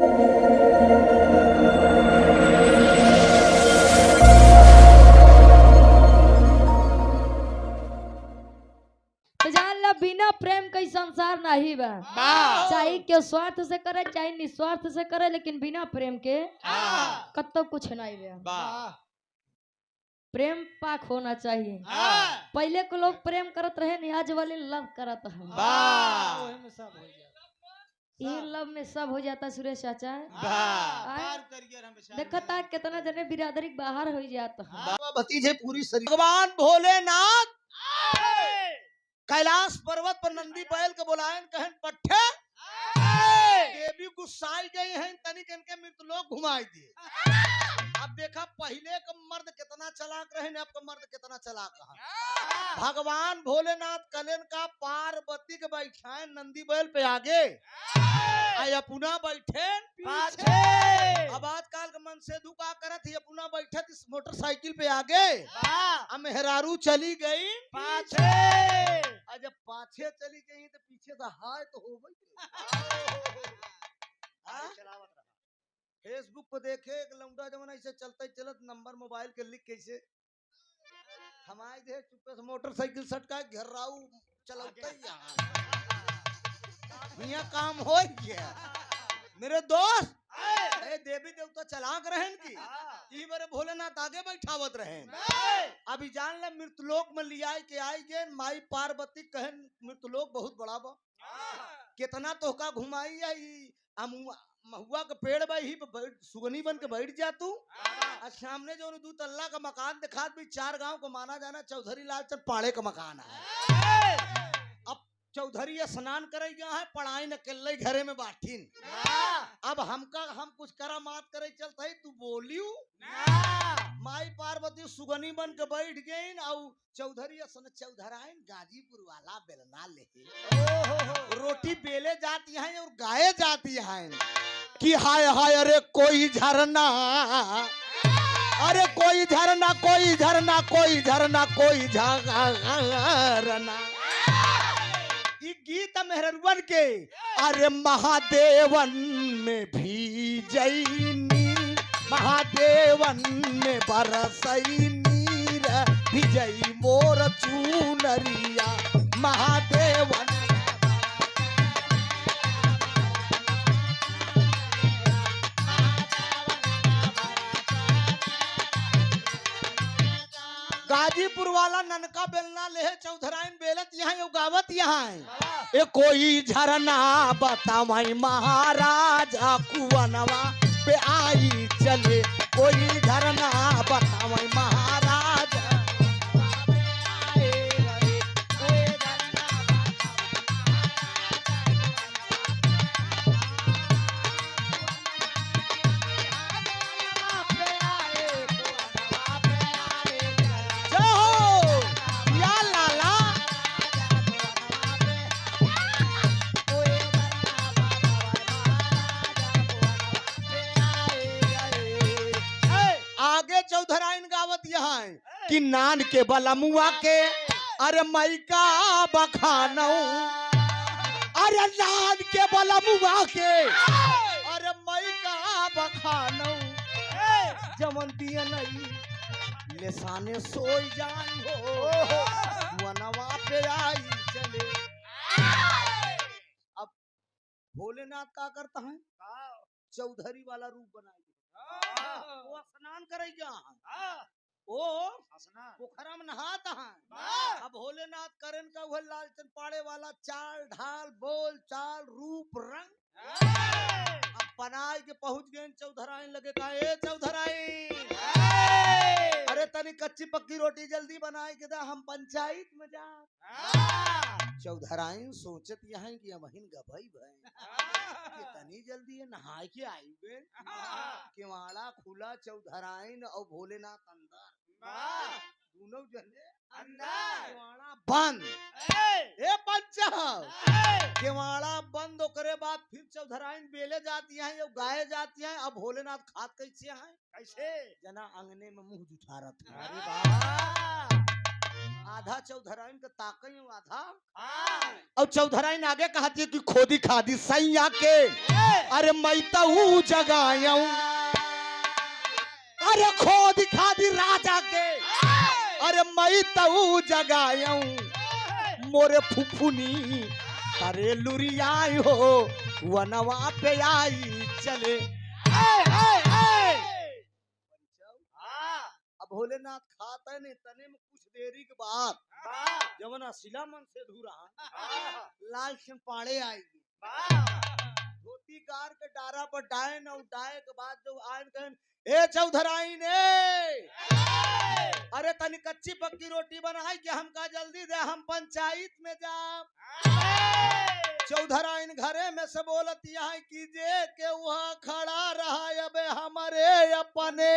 तो जान ला बिना प्रेम का संसार नहीं बा। चाहे क्यों स्वार्थ से करे चाहे निस्वार्थ से करे, लेकिन बिना प्रेम के कत्तो कुछ नहीं बा। प्रेम पाक होना चाहिए। पहले को लोग प्रेम करत रहे, नहीं आज वाले लव करत है। ये लव में सब हो जाता सुरेश चाचा। देखता कितना जने बिरादरी बाहर हो जाता। भतीजे पूरी शरीर भगवान भोलेनाथ कैलाश पर्वत पर नंदी बैल के बुलायन कहन पट्टे देवी गुस्साई गई हैं, तनिक इनके मृतलोक घुमाई दी। अब देखा पहले का मर्द कितना चलाक रहे, अब का मर्द कितना चलाक है। भगवान भोलेनाथ कलेन का पार्वती के बैठाए नंदी बैल पे आगे, अपना बैठे पाछे। अब आजकल के मन से दुका करत ही अपना बैठे इस मोटरसाइकिल पे आगे, मेहरारू चली गई पाछे। जब पाछे चली गई तो पीछे से हाय तो हो गई। फेसबुक पे देखे एक लौंडा जमाना ऐसे चलते चलत नंबर मोबाइल के लिख कैसे हमारे दे चुपे से मोटरसाइकिल सटका घेराऊ चलते यहाँ काम हो गया। मेरे दोस्त देवी देवता चलाक रहन की ई बारे भोलेनाथ आगे बैठावत रहें। अभी जान ले मृतलोक में लिया के आई गे माई पार्वती कहन मृतलोक बहुत बड़ा बा, कितना तोहका घुमाई आई। महुआ का पेड़ बा ही सुगनी बन के बैठ जा तू। सामने जो 2 तल्ला का मकान दिखा भी 4 गांव को माना जाना चौधरी लालचंद पाड़े का मकान है। अब चौधरी स्नान करे गया है, पढ़ाई न के घरे में बाठीन। अब हम कुछ करा मात करे चलते तू बोलियो माई पार्वती सुगनी बन के बैठ गई। और चौधरी चौधराइन गाजीपुर वाला बेलना ले रोटी बेले जाती है और गाये जाती है कि हाय हाय अरे कोई झरना, अरे कोई झरना कोई झरना कोई झरना कोई झरना। ये गीत मेहरवन के अरे महादेवन में भी जैनी, महादेवन में बरसई नीर भिजई मोर चूनरिया। महादेवन गाजीपुर वाला ननका बेलना ले चौधराइन बेलत यहाँ गावत यहाँ ए कोई झरना बतावाई महाराजा कुवनवा पे आई चले। कोई झरना बतावाई महाराजा कि नान के बलमुआ के अरे मई का बखानऊ, अरे नान के बलमुआ के अरे मई का बखानऊ। जमंतिया नहीं लेसाने सोई जान हो वनवा पे आई चले। अब भोलेनाथ का करता है चौधरी वाला रूप बनाई, वो स्नान करेगा ओ पोखरा में नहाता है। अब भोलेनाथ करन का वह लालचंद पाड़े वाला चाल ढाल बोल चाल रूप रंग। अब बनाए के पहुंच गए चौधराइन लगे का ए चौधराइन अरे तनी कच्ची पक्की रोटी जल्दी बनाए के दा हम पंचायत में जा। चौधराइन सोचत यहाँ कि हमहिन गभई भई तनी जल्दी है नहाए के आई गए। किवाड़ा खुला चौधराइन और भोलेनाथ अंदर, दोनों जने अंदर किवाड़ा बंद। ए बच्चा किवाड़ा बंद करे बाद फिर चौधराइन बेले जाती हैं और गाये जाती हैं। अब भोलेनाथ खात कैसे हैं कैसे जना अंगने में मुंह जुठा रहा था। आधा चौधराइन का ताकई आधा। और चौधराइन आगे कहती है कि खोदी खादी सैया के अरे मैं तो जगाऊं, अरे खोदी खादी राजा के अरे मैं तो जगाऊं, मोरे फुफुनी अरे लुरियाई हो वनवा पे आई चले। अब भोलेनाथ खाता नहीं तने में कुछ देरी के बाद जवन असिला मन से धुरा लाल चंपाड़े आएगी, धोती कार के डारा पर डाए न उठाए के बाद जो आए कहन ए चौधराई ने अरे तनी कच्ची पक्की रोटी बनाई कि हमका जल्दी दे हम पंचायत में जा। चौधराइन घरे में से बोलती है कि जे के वहाँ खड़ा रहा अबे हमारे अपने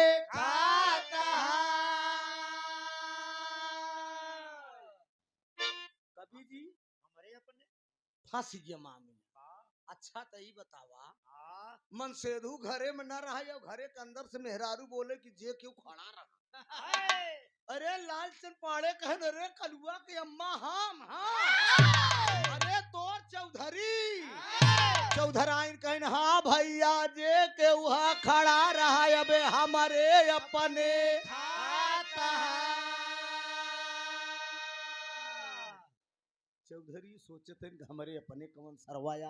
कभी जी हमारे अपने फांसी गया मामी। अच्छा तो ही बतावा मन सेधु घरे में न रहा या घरे के अंदर से मेहरारू बोले कि जे क्यों खड़ा रहा। अरे लाल चंपाड़े कहन अरे कलुआ के अम्मा हम अरे तोर चौधरी। चौधराइन कहन हाँ भैया जे के वहाँ खड़ा रहा अबे हमारे अपने चौधरी सोचते हमारे अपने कौन सरवाया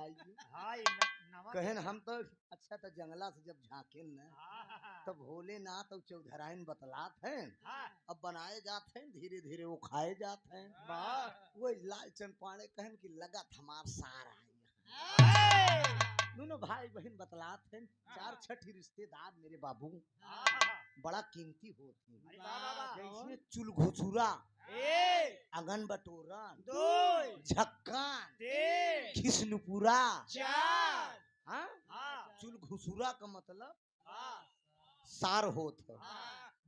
कहन हम तो अच्छा तो जंगला से जब झाके न तब भोलेनाथ और चौधराइन बतलात हैं अब बनाए जाते हैं धीरे धीरे वो खाए जाते हैं। वो लाल चंपाड़े कहन की लगा हमार सार आई दोनों भाई बहन बतलात हैं चार छठी रिश्तेदार मेरे बाबू बड़ा कीमती होते जैसे चुल घुसुरा आंगन बटोरन झक्कन खिसनुपुरा चुल घुसुरा का मतलब सार होत है।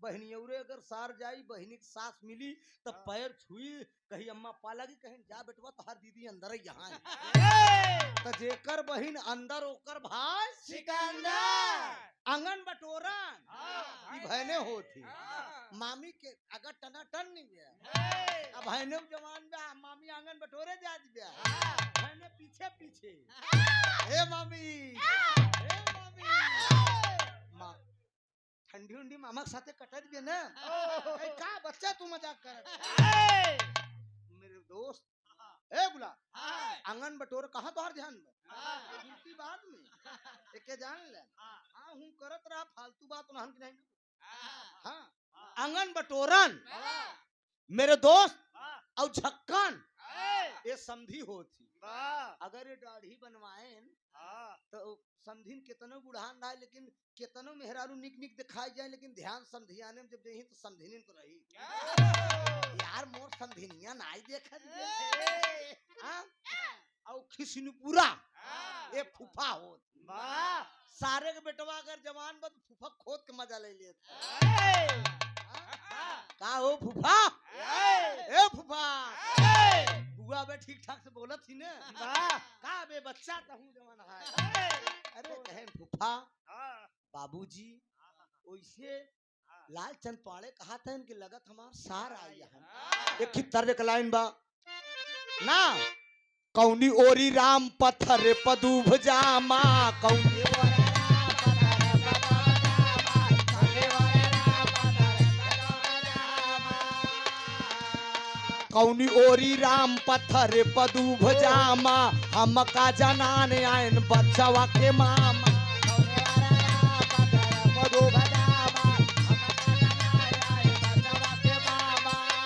बहनियौरे अगर सार जाई बहनी की सास मिली तो पैर छुई कहीं अम्मा पालगी कहीं जा बेटवा तोहार दीदी अंदर है यहाँ तो जेकर बहन अंदर ओकर भाई सिकंदर आंगन बटोरन ये बहने होती मामी के अगर टना टन नहीं गया अब बहने जवान बा मामी आंगन बटोरे जा दिया बहने पीछे पीछे हे मामी माँ ठंडी उंडी मामा के साथे कटत भी ना का बच्चा तू मजाक कर मेरे दोस्त ए गुला आंगन बटोर कहाँ तोहर ध्यान में दूसरी बात में एके जान ले हाँ हूँ करत रहा फालतू बात उन्हन की नहीं हाँ आंगन बटोरन मेरे दोस्त और झक्कन ये समधी होती अगर ये दाढ़ी बनवाए तो समधीन कितनो बुढ़ान रहा लेकिन कितनो मेहरारू निक निक दिखाई जाए लेकिन ध्यान समधियाने में जब देही तो समधिनिन को रही यार मोर समधिनिया नाई देखा हां और खिसनुपुरा ये फूफा होत सारे के बेटवा अगर जवान बा तो फूफा खोद के मजा ले लेत का हो फूफा ए फूफा बुआ बे ठीक ठाक से बोलत थी ने का बे बच्चा तो हूं जवान है अरे कहे फूफा बाबूजी ओइसे लाल चंद पाड़े कहा था इनकी लगत हमार सार आई है एक ही तर्ज का लाइन बा ना कौनी ओरी राम पत्थर पदूभ जामा कौनी कौनी ओरी राम पत्थर पदूभ जामा हमका जनान आयन बच्चवा के मामा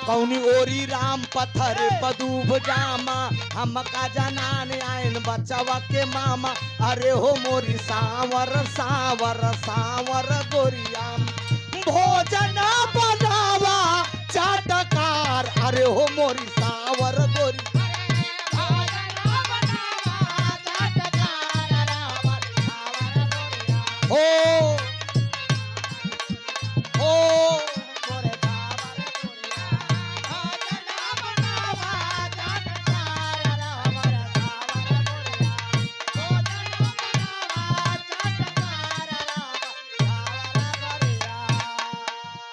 कौनी ओरी राम पत्थर पदूभ जामा हमका जनान आयन बच्चवा के मामा अरे हो मोरी सावर सावर सावर गोरियाम भोजन बनावा चाटकार अरे हो मोरी सावर गोरी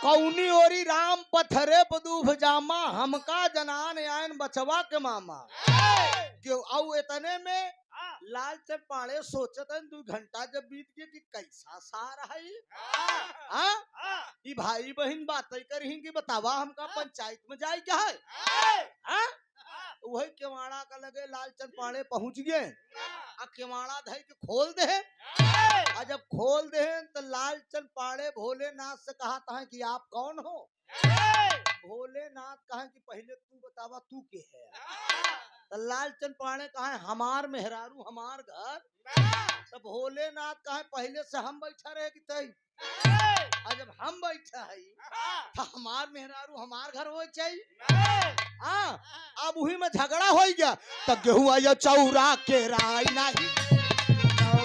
हो कौनी ओरी राम पथरे पदूफ जामा हमका जनान आयन बचवा के मामा क्यों आउ इतने में लालचंद पाड़े सोचत हैं 2 घंटा जब बीत गए कि कैसा सार है ई भाई बहन बातें करही कि बतावा हमका पंचायत में जाए क्या है वही केवाड़ा का लगे लालचंद पाड़े पहुंच गए आ केवाड़ा धई के खोल दे और जब खोल दे तो लालचंद पाड़े भोलेनाथ से कहा कि आप कौन हो भोलेनाथ कहा कि पहले तू बतावा तू के है तो लालचंद पाड़े कहा हमार मेहरारू हमार घर तो भोलेनाथ कहा पहले से हम बैठा रहे कि तई और जब हम बैठा है तो हमार मेहरारू हमार घर हो चाहिए अब वही में झगड़ा हो गया तो गेहूं आया चौरा के राय नहीं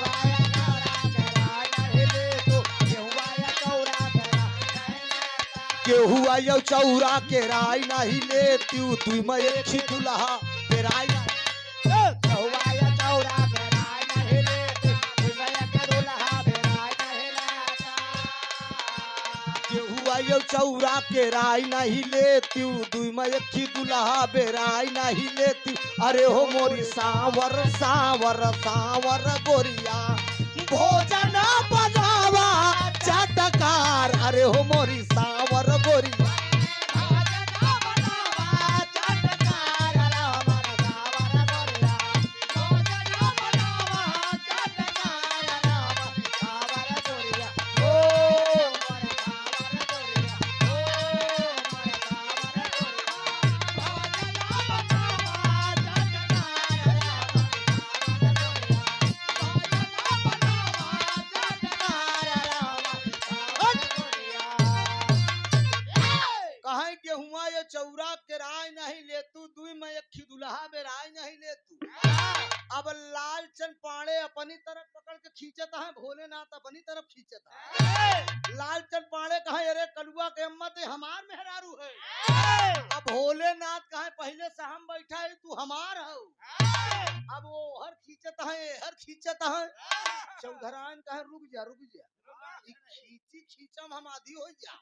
गेहूं आया चौरा के राय नहीं ले तू मैं एक ही दुल्हा के राय चौरा के राय नहीं लेती दुई में एक ही दुल्हा बेराय नहीं लेती अरे हो मोरी सावर सावर सावर गोरिया भोजन बनावा चटकार अरे हो मोरी सावर गोरिया चौरा के राय नहीं ले तू दुई में एक दुल्हा में राय नहीं ले तू अब लालचंद पाड़े अपनी तरफ पकड़ के खींचता है भोलेनाथ अपनी तरफ खींचता है लालचंद पाड़े कहा अरे कलुआ के अम्मा ते हमार मेहरारू है अब भोलेनाथ कहा पहले से हम बैठा है तू हमार हो अब वो हर खींचता है चौधरान कहा रुक जा खींची खींचम हम आधी हो जा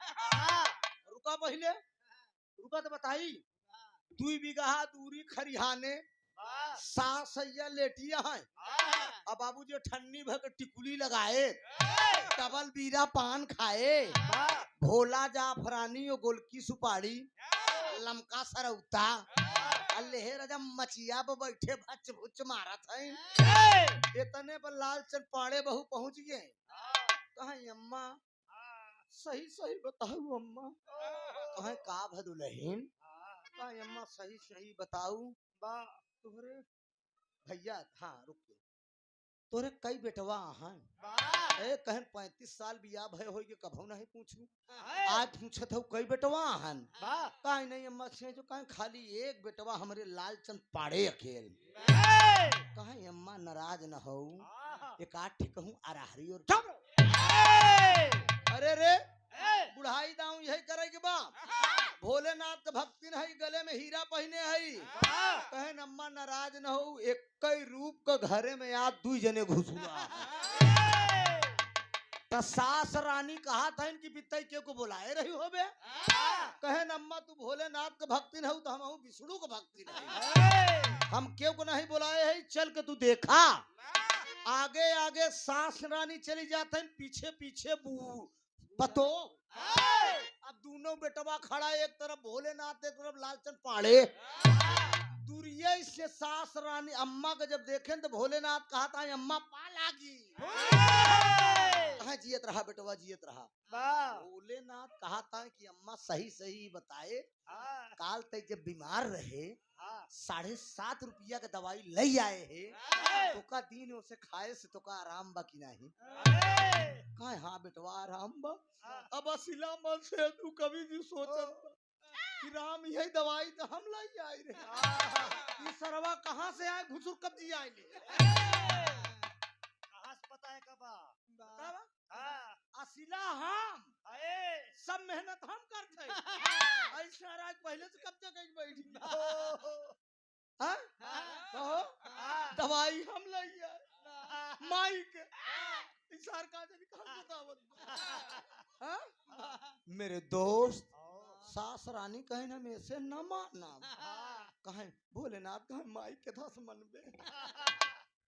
रुका पहले रुका तो बताई 2 बीघा दूरी खरिहाने सासैया लेटिया है अब बाबू जो ठन्नी भर टिकुली लगाए डबल बीरा पान खाए भोला जाफरानी और गोलकी सुपारी लमका सरौता अल्लाह राजा मचिया पर बैठे भच भुच मारत है इतने पर लालचंद पाड़े बहू पहुंच गए कहा अम्मा सही सही बताऊ अम्मा कहे का भदुलहीन कहे अम्मा सही सही बताऊ बा तोहरे भैया हाँ रुक तोरे कई बेटवा हैं ए कहन 35 साल बियाह भय होई के कभू नहीं पूछू आज पूछत हो कई बेटवा हैं काहे नहीं अम्मा से जो काहे खाली एक बेटवा हमरे लालचंद पाड़े अकेल काहे अम्मा नाराज न हो एक आठ ठीक कहूं अराहरी और अरे रे बुढ़ाई दाऊ यही करे के बा भोलेनाथ के भक्ति नहीं गले में हीरा पहने है कहे अम्मा नाराज न हो एक कई रूप के घरे में आज 2 जने घुसुआ तो सास रानी कहा था इनकी पिताई के को बुलाए रही हो बे कहे अम्मा तू भोलेनाथ के भक्ति नहीं तो हम विष्णु के भक्ति नहीं हम क्यों को नहीं बुलाए है चल के तू देखा आगे आगे सास रानी चली जाते हैं पीछे पीछे पतो अब दोनों बेटवा खड़ा एक तरफ भोलेनाथ एक तरफ लालचंद पाड़े दूरिये से सास रानी अम्मा को जब देखें तो भोलेनाथ कहा था अम्मा पा लागी कहा जियत रहा बेटवा जियत रहा भोलेनाथ कहा था कि अम्मा सही सही बताए काल तक जब बीमार रहे 7.5 रुपया का दवाई ले आए है तो का दिन उसे खाए से तो का आराम बा कि नहीं कहा हाँ बेटवा आराम बा अब असिला मन से तू कभी भी सोचत कि राम यही दवाई तो हम लाई आए रे ये सरवा कहाँ से आए घुसुर कब जी आए कहाँ से पता है कबा असिला हम सब मेहनत हम करते ऐसा राज पहले से कब तक बैठी दवाई हम लाई आए माई के मेरे दोस्त सास रानी कहे ना में से न माना कहे भोलेनाथ कहे माई के दस मन में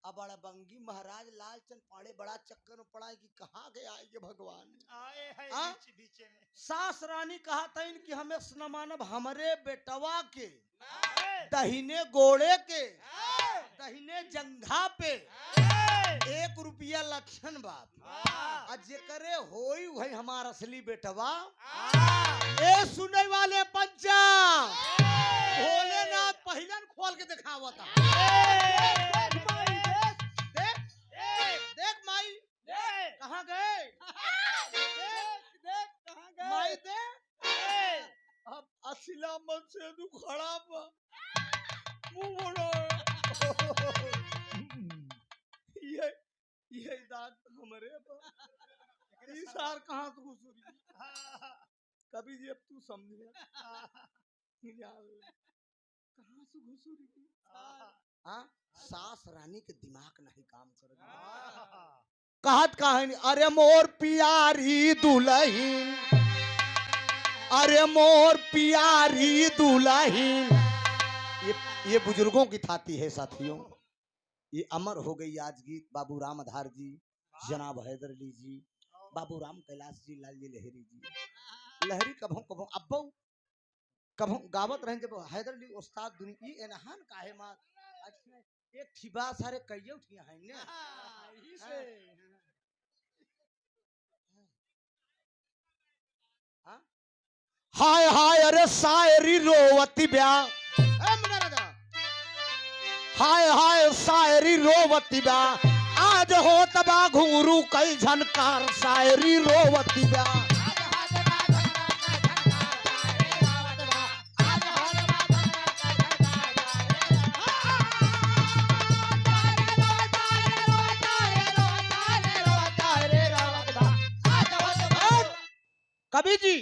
अब बड़ा बंगी महाराज लालचंद पाड़े बड़ा चक्कर में पड़ा है कि कहाँ गए आएंगे भगवान आए है हाँ? बीच में सास रानी कहा था इनकी हमें न मानब हमरे बेटवा के दहीने गोड़े के दहीने जंघा पे 1 रुपया लक्षण बात और जेकरे होई वही हमारा असली बेटवा ए सुने वाले पंचा भोलेनाथ पहिलन खोल के दिखावा था देख माई कहाँ गए देख कहाँ गए माई देख अब असिला मन से तू खड़ा पा मुंह मोड़ो ये दांत हमारे ई सार कहाँ से घुसुरी कभी जी अब तू समझे कहाँ से घुसुरी हाँ सास रानी के दिमाग नहीं काम कर कहत कहानी अरे मोर प्यारी दुल्हन अरे मोर प्यारी दुल्हन ये बुजुर्गों की थाती है साथियों ये अमर हो गई आज गीत बाबू राम आधार जी जनाब हैदर अली जी बाबू राम कैलाश जी लाल जी लहरी जी लहरी कभों कभों अब्बो कभों गावत रहे जब हैदर अली उस्ताद दुनिया ई एनहान काहे मार एक ठिबा सारे कइयो ठिया है ने यही से हां हाय हाय अरे शायरी रोवती ब्या ए मुन्ना राजा हाय हाय शायरी रोवती ब्या आज हो तबा घुंगरू कई झनकार शायरी रोवती ब्या कवि जी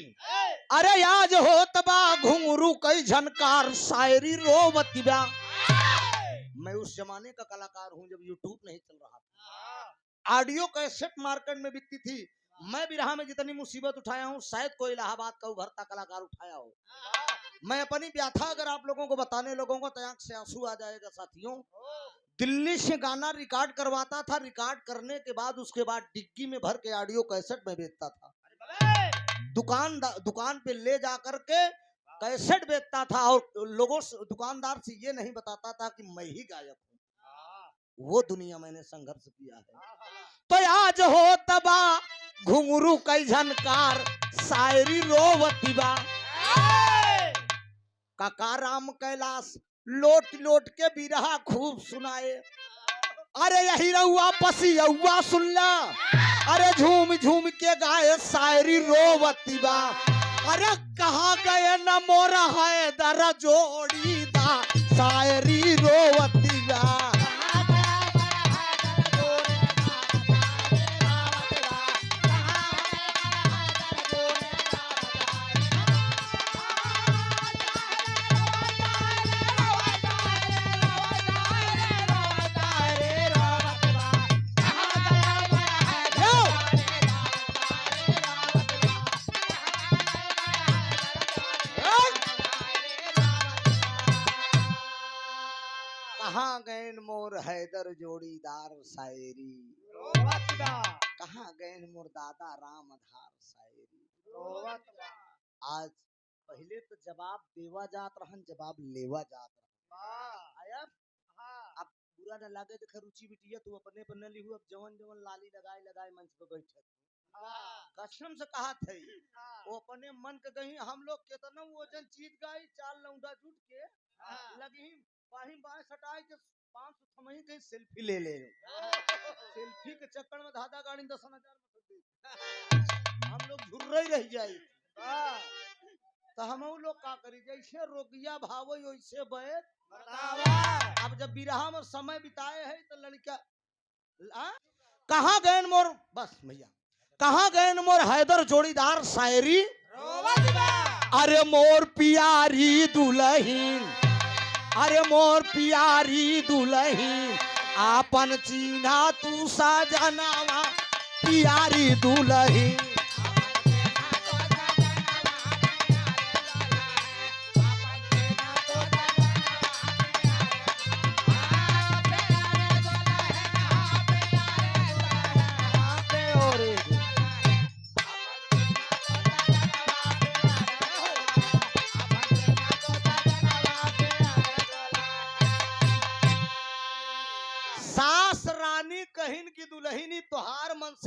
अरे आज हो तबा घुंगरू कई झनकार शायरी रोवती ब्या मैं उस जमाने का कलाकार हूं जब यूट्यूब नहीं चल रहा था ऑडियो कैसेट मार्केट में बिकती थी मैं बिरहा में जितनी मुसीबत उठाया हूं शायद कोई इलाहाबाद का उभरता कलाकार उठाया हो मैं अपनी व्याथा अगर आप लोगों को बताने लोगों को तो आंख से आंसू आ जाएगा साथियों दिल्ली से गाना रिकॉर्ड करवाता था रिकॉर्ड करने के बाद उसके बाद डिग्गी में भर के ऑडियो कैसेट में बेचता था दुकान पे ले जा करके कैसेट बेचता था और लोगों से दुकानदार से ये नहीं बताता था कि मैं ही गायक हूँ वो दुनिया मैंने संघर्ष किया है तो आज हो तबा घुंगरू कई झनकार शायरी रोवती बा काका राम कैलाश लोट लोट के बिरहा खूब सुनाए अरे यही रहुआ पसियौआ सुनला अरे झूम झूम के गाए शायरी रोवती बा अरे कहाँ गए न मोरा है दर जोड़ीदा शायरी रोवती बा कहाँ गए मोर हैदर जोड़ीदार शायरी कहाँ गए मोर दादा राम आधार शायरी आज पहले तो जवाब देवा जात रहन जवाब लेवा जात रहन अब बुरा न लागे देख रुचि बिटिया तू अपने पर न लिहू अब जवन जवन लाली लगाए लगाए मंच पे बैठे कसम से कहा थे वो अपने मन के गई हम लोग केतना वजन चीज गाई चाल लौंडा जुट के लगी बाही बाएं सटाए के 500 थमही के सेल्फी ले ले सेल्फी के चक्कर में धाधा गाड़ी 10,000 में हम लोग झुर्रे रह जाई तो हम लोग का करी जैसे रोगिया भावो वैसे बैठ अब जब बिरहा में समय बिताए है तो लड़का कहाँ गए मोर बस भैया कहाँ गए मोर हैदर जोड़ीदार शायरी अरे मोर प्यारी दुल्हन अरे मोर प्यारी दुल्हन आपन चीना तू साजनावा प्यारी दुल्हन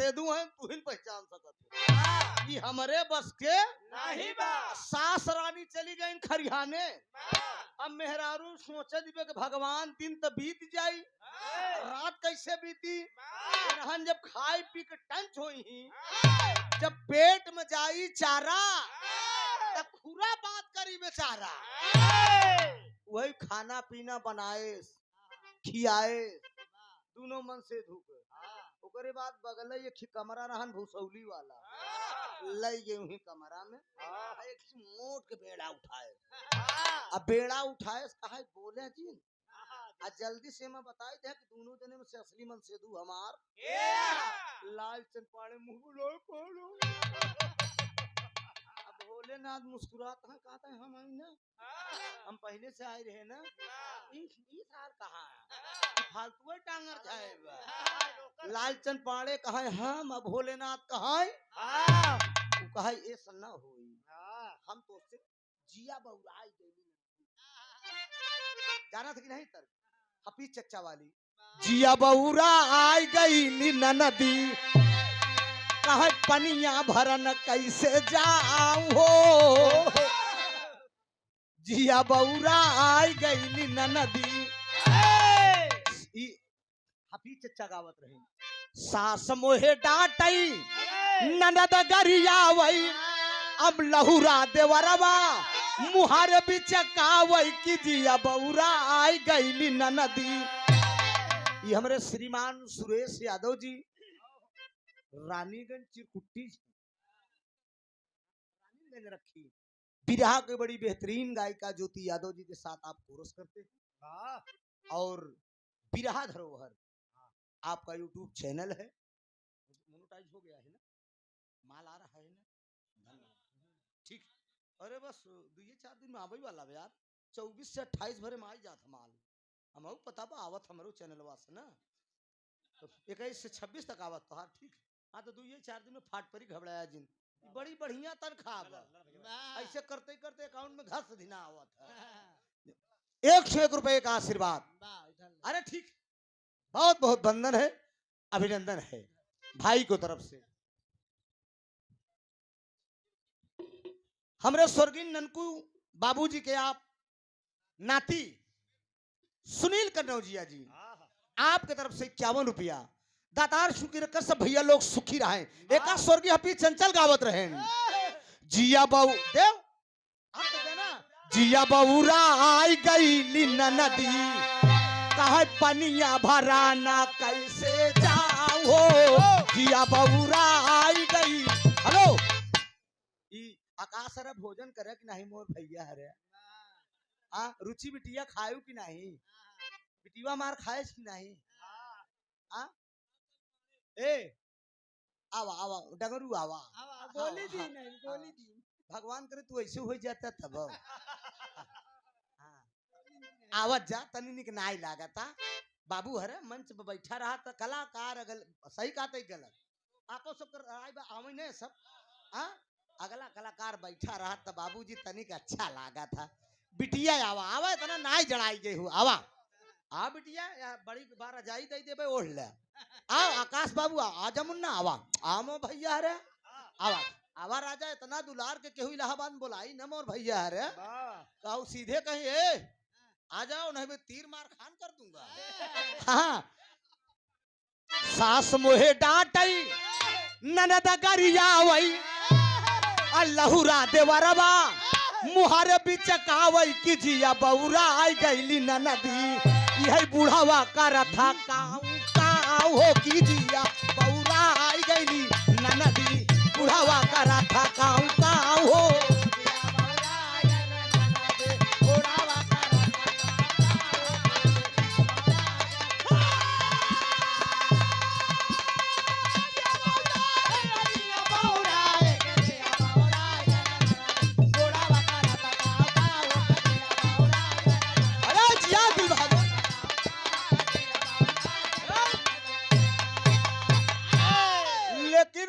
सेधु हैं तू ही पहचान सकत ये हमरे बस के नहीं बा सास रानी चली गई खरियाने अब मेहरारू सोचे दिबे कि भगवान दिन तो बीत जाई रात कैसे बीती रहन जब खाई पी के टंच होई जब पेट में जाई चारा तब खुरा बात करी बेचारा वही खाना पीना बनाए खियाए दोनों मन से धूप ओकरे बाद बगल एक कमरा रहन भूसौली वाला लई गए वही कमरा में एक मोट के बेड़ा उठाए अब बेड़ा उठाए कहा बोले जी आ जल्दी से मैं बताई दे कि दोनों जने में से असली मन सेधु हमार लाल चंपाड़े मुंह बोलो बोलो अब भोलेनाथ मुस्कुराते हैं कहते हैं हम आई ना हम पहले से आए रहे ना ई साल कहाँ है फालतू टांगर जाए लालचंद पाड़े कहा हम अब भोलेनाथ कहा कहा ये सन्ना होई हम तो से जिया बहुराई देवी जाना था कि नहीं तर हफीज चच्चा वाली जिया बहुरा आई गई नदी कहा पनिया भरन कैसे जाऊं हो जिया बहुरा आई गई नदी हफीज चच्चा गावत रहे सास मोहे डांटई ननद गरियावई अब लहुरा देवरवा मुहार बिचकावई की जिया बहुरा आई गईली ननदी ये हमारे श्रीमान सुरेश यादव जी रानीगंज चिरकुट्टी रानीगंज रखी बिरहा की बड़ी बेहतरीन गायिका ज्योति यादव जी के साथ आप कोरस करते हैं और बिरहा धरोहर आपका यूट्यूब चैनल है मोनेटाइज हो गया है ना माल आ रहा है ना ठीक अरे बस 2-4 दिन में आवे वाला यार 24 से 28 भरे में आ जात माल हम पता बा आवत हमरो चैनलवा से ना तो 21 से 26 तक आवत तो हाँ ठीक हाँ तो 2-4 दिन में फाट परी घबराया जिन बड़ी बढ़िया तनख्वाह बा ऐसे करते करते अकाउंट में घस दिना आवत है 101 रुपए का आशीर्वाद अरे ठीक बहुत बहुत वंदन है अभिनंदन है भाई को तरफ से हमरे स्वर्गीय ननकू बाबूजी के आप नाती सुनील कन्नौजिया जी आपके तरफ से 51 रुपया दातार सुखी रखकर सब भैया लोग सुखी रहे एक स्वर्गीय हफीज चंचल गावत रहे जिया बहु देव आप तो देना जिया बहुरा आई गई नदी कहा पनिया भराना कैसे जाओ जिया बहुरा आई गई हेलो आकाश अरे भोजन करे कि नहीं मोर भैया हरे आ रुचि बिटिया खायू कि नहीं बिटिया मार खाए कि नहीं आ ए आवा आवा डगरू आवा बोली दी नहीं बोली दी भगवान करे तू ऐसे हो जाता तब आवत जा तनी निक नाई लागता बाबू हरे मंच पे बैठा रहा था कलाकार अगल सही कहते गलत आको सब कर आए बा आवे ने सब हां अगला कलाकार बैठा रहा था बाबूजी तनिक अच्छा लागा था बिटिया आवा आवा इतना नाई जड़ाई गई हो आवा आ बिटिया या बड़ी बार जाई दई देबे ओढ़ ले आओ आकाश बाबू आ जा मुन्ना आवा आमो भैया रे आवा आवा राजा इतना दुलार के केहू इलाहाबाद बोलाई न मोर भैया रे कहू सीधे कहीं ए आ जाओ नहीं मैं तीर मार खान कर दूंगा हाँ सास मोहे डांटई ननद गरियावई लहुरा देवरवा मुहार बिचकावई की जिया बहुरा आई गईली नदी यही बुढ़ावा का रथा काऊ हो की जिया बहुरा आई गईली नदी बुढ़ावा का रथा काऊ हो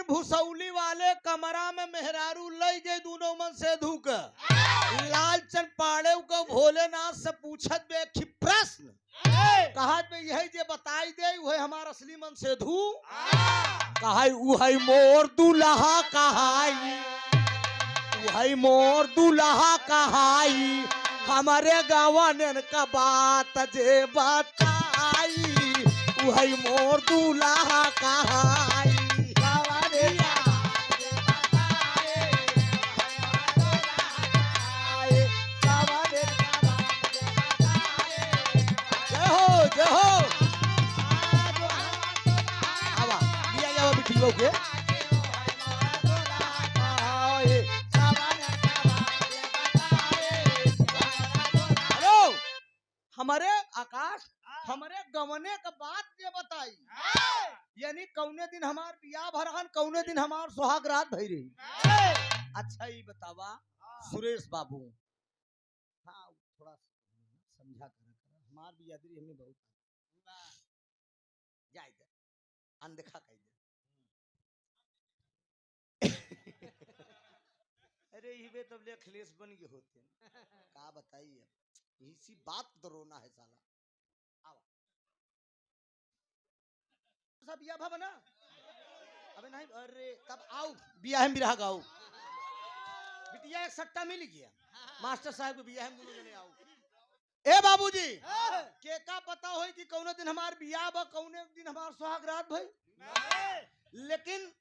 भूसौली वाले कमरा में मेहरारू लई गए दोनों मन से धूक लालचंद पाड़े को भोलेनाथ से पूछत बे कि प्रश्न कहा पे यही जे बताई दे वही हमार असली मन से धू कहाई उहई मोर दुल्हा कहाई उहई मोर दुल्हा कहाई हमारे गवन का बात जे बताई उहई मोर दुल्हा कहाई जय हो जय हो आवा लिया जाओ बिटियों के हेलो हमारे आकाश हमारे गवने का बात ये बताई यानी कौने दिन हमार बियाह भरहन कौने दिन हमार सुहाग रात भई रही अच्छा ही बतावा सुरेश बाबू हाँ थोड़ा समझा कर हमार बियादरी हमें बहुत जाए दे अनदेखा कह दे अरे इबे तब ले खलेस बन गए होते का बताइए इसी बात तो रोना है साला आओ सब बिया भा बना अबे नहीं अरे तब आओ बिया हम बिरहा गाओ बिटिया एक सट्टा मिल गया मास्टर साहब को बिया हम दोनों जने आओ ए बाबूजी के का पता होई कि कौने दिन हमार बियाह बा कौने दिन हमार सुहाग रात भई लेकिन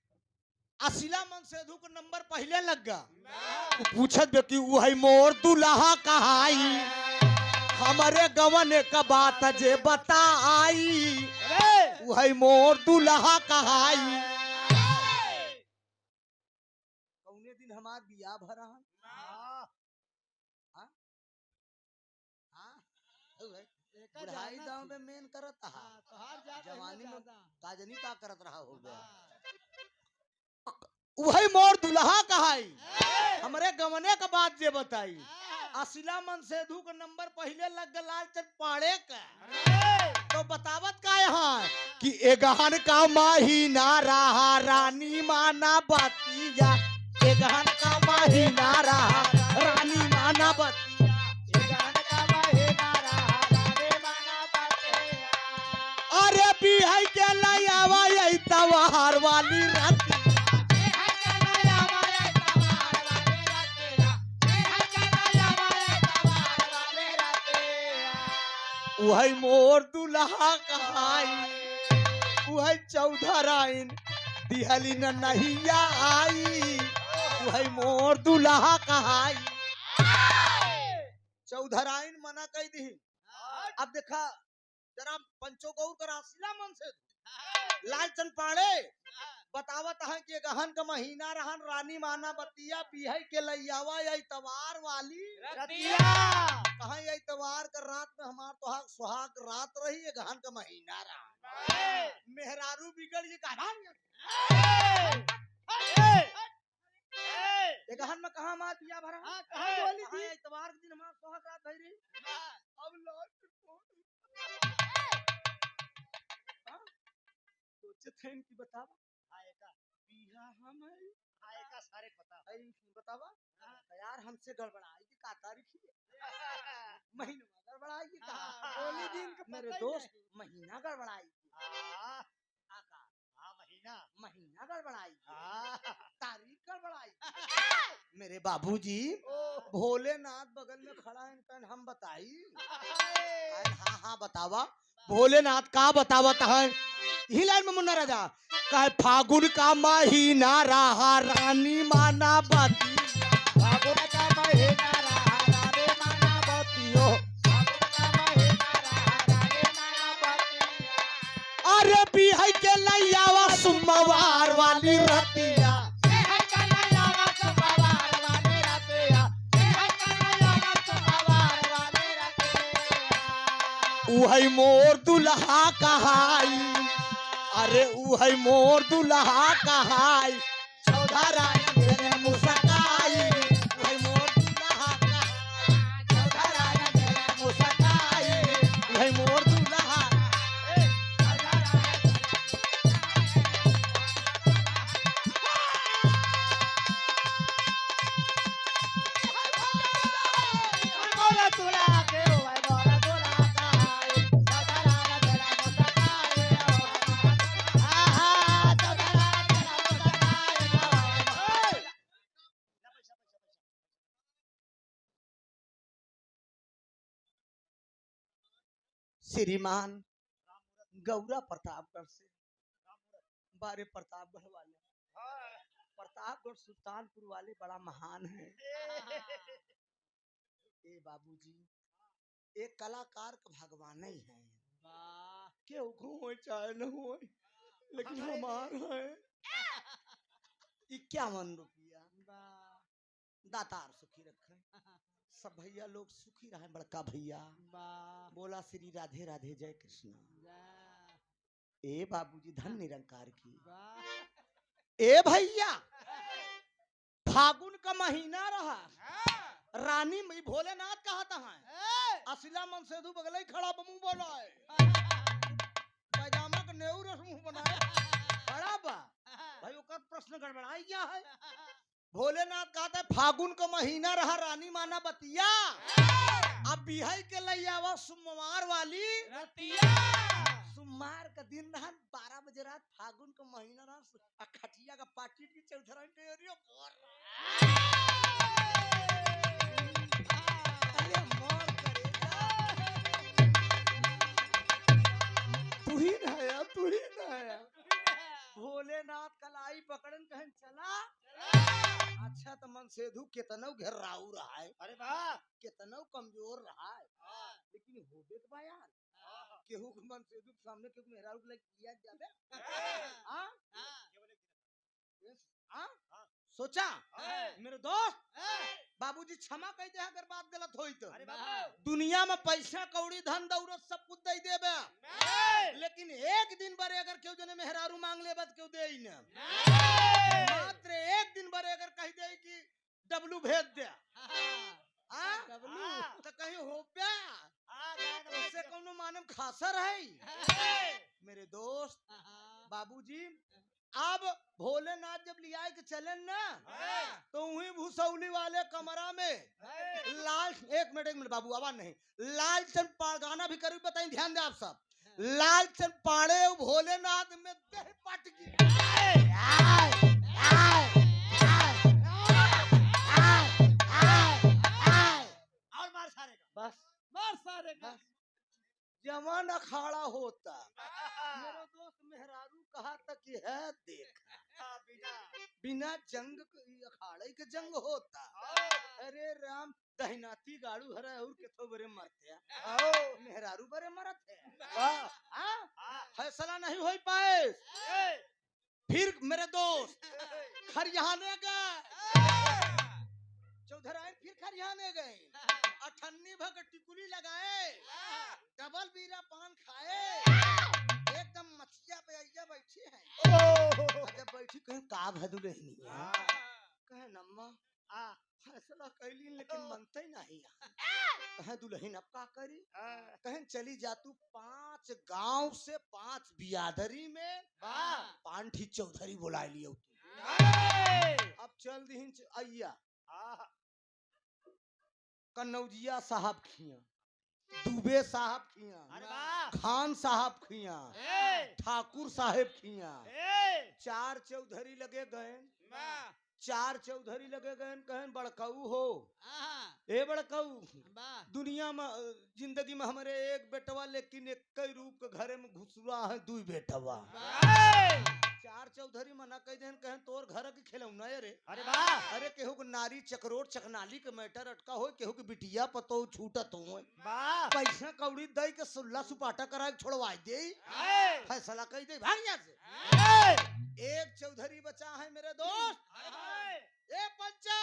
असिला मन सेधु को नंबर पहले लग गया पूछत बे कि वही मोर दुल्हा कहाई हमारे गवन का बात जे बताई वही मोर दुल्हा कहाई कौने दिन हमार बियाह भरा बुढ़ाई दांव में मेन करत जवानी में काजनी का करत रहा हो गया वही मोर दुल्हा कहाई हमारे गवने का बात जे बताई असिला मन सेधु का नंबर पहले लग गया लालचंद पाड़े का तो बतावत का यहाँ कि एगहन का महीना रहा रानी माना बतिया एगहन का महीना रहा रानी माना बतिया एगहन का महीना रहा रानी माना बतिया अरे बिहाई के लाई आवा यही तवार वाली रात वही मोर दुल्हा कहाई वही चौधराइन दिहली न नहिया आई वही मोर दुल्हा कहाई चौधराइन मना कह दी अब देखा जरा पंचो गौर कर असिला मन से लालचंद पाड़े बतावत है कि गहन का महीना रहन रानी माना बतिया बिहई के लैयावा या तवार वाली रतिया कहा या तवार का रात में हमार तो सुहाग रात रही है गहन का महीना रहा मेहरारू बिगड़ ये गहन में कहा हमार बिया भरा बोली थी तवार के दिन हमार सुहाग रात भई रही अब लौट सोचे थे इनकी बतावा हम का सारे पता है बतावा यार हमसे गड़बड़ाई की का तारीख है महीना गड़बड़ाई की का बोली दिन का मेरे दोस्त महीना गड़बड़ाई आका महीना गड़बड़ाई तारीख गड़बड़ाई मेरे बाबूजी भोलेनाथ बगल में खड़ा है हम बताई हाँ हाँ बतावा भोलेनाथ का बतावत है ही लाइन में मुन्ना राजा कहे फागुन का महीना रहा रानी माना बती फागुन का महीना रहा रानी माना बतियो फागुन का महीना रहा रानी माना बती अरे बिहई के लैयावा सोमवार वाली रतिया बिहई के लैयावा सोमवार वाली रतिया बिहई के लैयावा सोमवार वाली रतिया उहई मोर दुल्हा कहाई अरे उहई मोर दुल्हा कहाई चौधराइन मुसकाई उहई मोर दुल्हा कहाई चौधराइन मुसकाई उहई मोर दुल्हा बोला दुल्हा के उहई मोर दुल्हा कहाई श्रीमान गौरा प्रतापगढ़ से बारे प्रतापगढ़ वाले प्रतापगढ़ सुल्तानपुर वाले बड़ा महान है। ए बाबूजी एक कलाकार का भगवान ही है, क्यों हो चाहे न हो लेकिन हमार है। 51 रुपया दातार सुखी रखे, सब भैया लोग सुखी रहे। बड़का भैया बोला श्री राधे राधे जय कृष्ण। ए बाबूजी धन निरंकार की। ए भैया फागुन का महीना रहा, रानी मई भोलेनाथ कहता है, असिला मन सेधु बगल ही खड़ा बमू बोला है, पैजामा का नेऊ रस मुंह बनाए खड़ा बा भाई। ओकर प्रश्न गड़बड़ाई क्या है? भोलेनाथ कहता है फागुन का महीना रहा, रानी माना बतिया, अब बिहाई के लई आवा सोमवार वाली रतिया। सोमवार का दिन रहा, 12 बजे रात, फागुन का महीना रहा, खटिया का पाटी की चौधरा टेरियो पर अरे मोर करेगा तू ही ना आया, तू ही ना आया। भोलेनाथ कलाई पकड़न कहन चला। अच्छा तो मन सेधु केतनो घेराऊ रहा है, अरे वाह केतनो कमजोर रहा है, लेकिन होबे के बा यार। केहू के मन सेधु के सामने केहू मेहरारू के लगे किया जाबे हां हां सोचा मेरे दोस्त बाबूजी क्षमा कह दे अगर बात गलत होई तो। दुनिया में पैसा कौड़ी धन दौलत सब कुछ दे देबे, लेकिन एक दिन बारे अगर केहू जने मेहरारू मांग लेबे तो केहू दे ही ना। मात्र एक दिन बारे अगर कह दे कि डब्लू भेज दे डब्लू तो कहीं हो पे उससे कोनो मानम खासर है। मेरे दोस्त बाबूजी अब भोलेनाथ जब लिया के चले ना तो वही भूसौली वाले कमरा में लाल एक मिनट बाबू आवाज नहीं, लालचंद गाना भी करूँ बताइए, ध्यान दे आप सब। लालचंद पाड़े भोलेनाथ में देह पट और मार सारे का बस मार सारे का जवान अखाड़ा होता। मेरे दोस्त मेहरारू कहा था कि है देख बिना जंग अखाड़े के जंग होता। अरे राम दहिनाती गाड़ू हरा और केथो बरे मरते मेहरारू बरे मरत है। फैसला नहीं हो पाए। फिर मेरे दोस्त खरियाने गए, चौधराइन फिर खरियाने गए, अठन्नी भग टिकुली लगाए, डबल बीरा पान खाए, एकदम मछिया पे आइया बैठी है। जब बैठी कहीं का भदू रहनी कहे नम्मा फैसला कैली लेकिन मनते नहीं। कहे दुल्हन अब का करी? कहें चली जा तू 5 गांव से 5 बियादरी में पांठी चौधरी बुला लियो तू। अब चल दी अय्या कन्नौजिया साहब खिया, दुबे साहब खिया, खान साहब खिया, ठाकुर साहेब खिया, 4 चौधरी लगे गए, 4 चौधरी लगे गए। कहन बड़काऊ हो ए बड़काऊ दुनिया में जिंदगी में हमारे एक बेटवा लेकिन एक ही रूप के घरे में घुसुआ है 2 बेटवा। 4 चौधरी मना कह देन कहन तोर घर के खिलौना रे। अरे वाह अरे केहू के नारी चक्रोट चकनाली के मैटर अटका हो, केहू के बिटिया पतो छूटत हो, पैसा कौड़ी दे के सुल्ला सुपाटा करा के छोड़वा दे, फैसला कह दे भाग यहाँ से। एक चौधरी बचा है मेरे दोस्त, ए पंचा